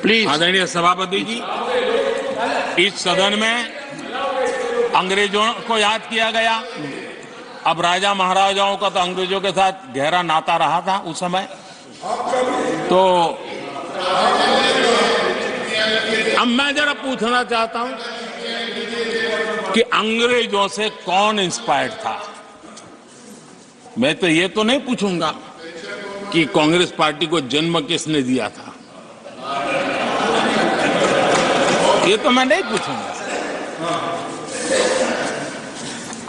Please. आदरणीय सभापति जी, इस सदन में अंग्रेजों को याद किया गया। अब राजा महाराजाओं का तो अंग्रेजों के साथ गहरा नाता रहा था उस समय, तो अब मैं जरा पूछना चाहता हूं कि अंग्रेजों से कौन इंस्पायर्ड था। मैं तो ये तो नहीं पूछूंगा कि कांग्रेस पार्टी को जन्म किसने दिया था, ये तो मैं नहीं पूछूंगा।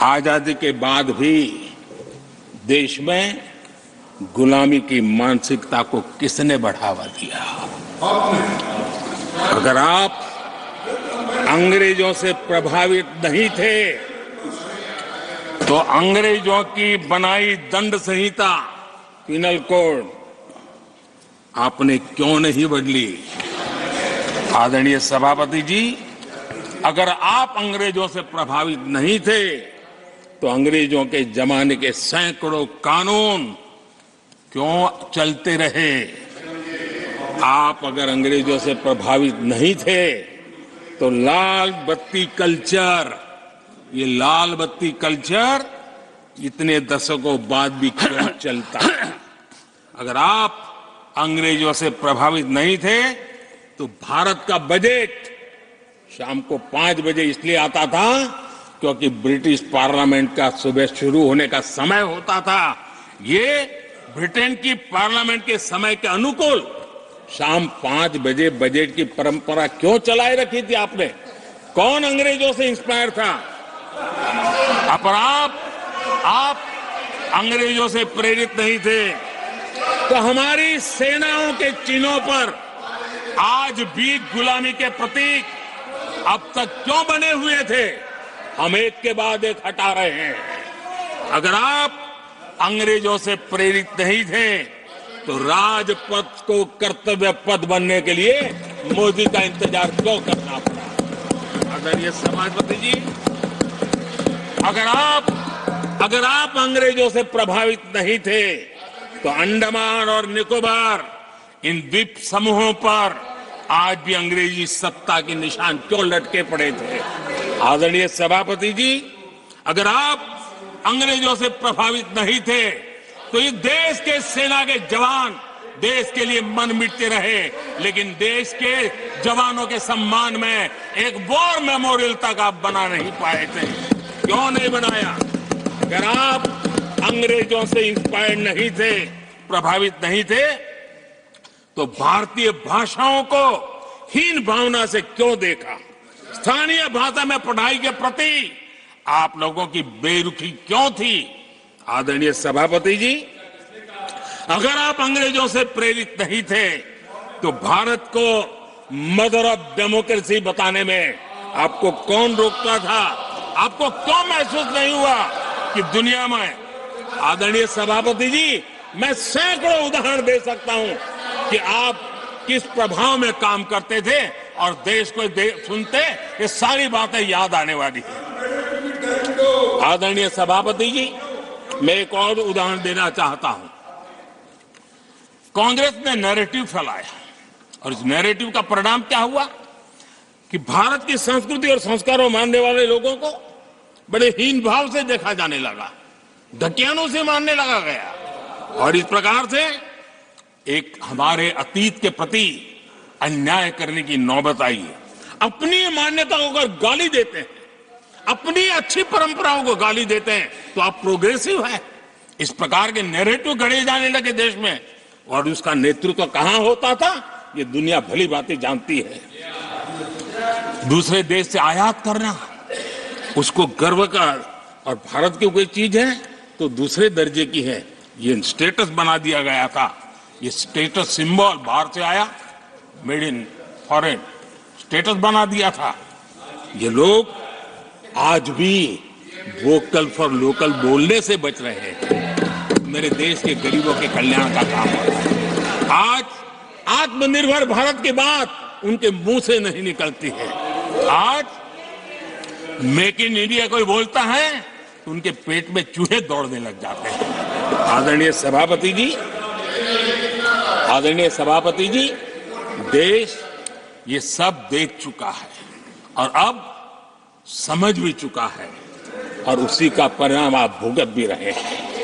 आजादी के बाद भी देश में गुलामी की मानसिकता को किसने बढ़ावा दिया? अगर आप अंग्रेजों से प्रभावित नहीं थे तो अंग्रेजों की बनाई दंड संहिता, पिनल कोड, आपने क्यों नहीं बदली? आदरणीय सभापति जी, अगर आप अंग्रेजों से प्रभावित नहीं थे तो अंग्रेजों के जमाने के सैकड़ों कानून क्यों चलते रहे? आप अगर अंग्रेजों से प्रभावित नहीं थे तो लाल बत्ती कल्चर, ये लाल बत्ती कल्चर इतने दशकों बाद भी क्यों चलता? अगर आप अंग्रेजों से प्रभावित नहीं थे तो भारत का बजट शाम को 5 बजे इसलिए आता था क्योंकि ब्रिटिश पार्लियामेंट का सुबह शुरू होने का समय होता था। ये ब्रिटेन की पार्लियामेंट के समय के अनुकूल शाम 5 बजे बजट की परंपरा क्यों चलाए रखी थी आपने? कौन अंग्रेजों से इंस्पायर था? अब आप अंग्रेजों से प्रेरित नहीं थे तो हमारी सेनाओं के चिन्हों पर आज भी गुलामी के प्रतीक अब तक क्यों बने हुए थे? हम एक के बाद एक हटा रहे हैं। अगर आप अंग्रेजों से प्रेरित नहीं थे तो राजपथ को कर्तव्य पथ बनने के लिए मोदी का इंतजार क्यों करना पड़ा? आदरणीय सभापति जी, अगर आप अंग्रेजों से प्रभावित नहीं थे तो अंडमान और निकोबार, इन द्वीप समूहों पर आज भी अंग्रेजी सत्ता के निशान क्यों लटके पड़े थे? आदरणीय सभापति जी, अगर आप अंग्रेजों से प्रभावित नहीं थे तो इस देश के सेना के जवान देश के लिए मन मिटते रहे, लेकिन देश के जवानों के सम्मान में एक वॉर मेमोरियल तक आप बना नहीं पाए थे। क्यों नहीं बनाया? अगर आप अंग्रेजों से इंस्पायर्ड नहीं थे, प्रभावित नहीं थे, तो भारतीय भाषाओं को हीन भावना से क्यों देखा? स्थानीय भाषा में पढ़ाई के प्रति आप लोगों की बेरुखी क्यों थी? आदरणीय सभापति जी, अगर आप अंग्रेजों से प्रेरित नहीं थे तो भारत को मदर ऑफ डेमोक्रेसी बताने में आपको कौन रोकता था? आपको क्यों महसूस नहीं हुआ कि दुनिया में? आदरणीय सभापति जी, मैं सैकड़ों उदाहरण दे सकता हूं कि आप किस प्रभाव में काम करते थे और देश को सुनते ये सारी बातें याद आने वाली है। आदरणीय सभापति जी, मैं एक और उदाहरण देना चाहता हूं। कांग्रेस ने नैरेटिव फैलाया और इस नैरेटिव का परिणाम क्या हुआ कि भारत की संस्कृति और संस्कारों मानने वाले लोगों को बड़े हीन भाव से देखा जाने लगा, ढकियानों से मानने लगा गया, और इस प्रकार से एक हमारे अतीत के प्रति अन्याय करने की नौबत आई है। अपनी मान्यताओं को गाली देते हैं, अपनी अच्छी परंपराओं को गाली देते हैं तो आप प्रोग्रेसिव है। इस प्रकार के नैरेटिव गढ़े जाने लगे देश में, और उसका नेतृत्व कहां होता था ये दुनिया भली बातें जानती है। दूसरे देश से आयात करना, उसको गर्व का, और भारत की कोई चीज है तो दूसरे दर्जे की है, ये स्टेटस बना दिया गया था। ये स्टेटस सिंबल बाहर से आया, मेड इन फॉरेन स्टेटस बना दिया था। ये लोग आज भी वोकल फॉर लोकल बोलने से बच रहे हैं। मेरे देश के गरीबों के कल्याण का काम हो रहा है। आज आत्मनिर्भर भारत की बात उनके मुंह से नहीं निकलती है। आज मेक इन इंडिया कोई बोलता है तो उनके पेट में चूहे दौड़ने लग जाते हैं। आदरणीय सभापति जी, देश ये सब देख चुका है और अब समझ भी चुका है और उसी का परिणाम आप भुगत भी रहे हैं।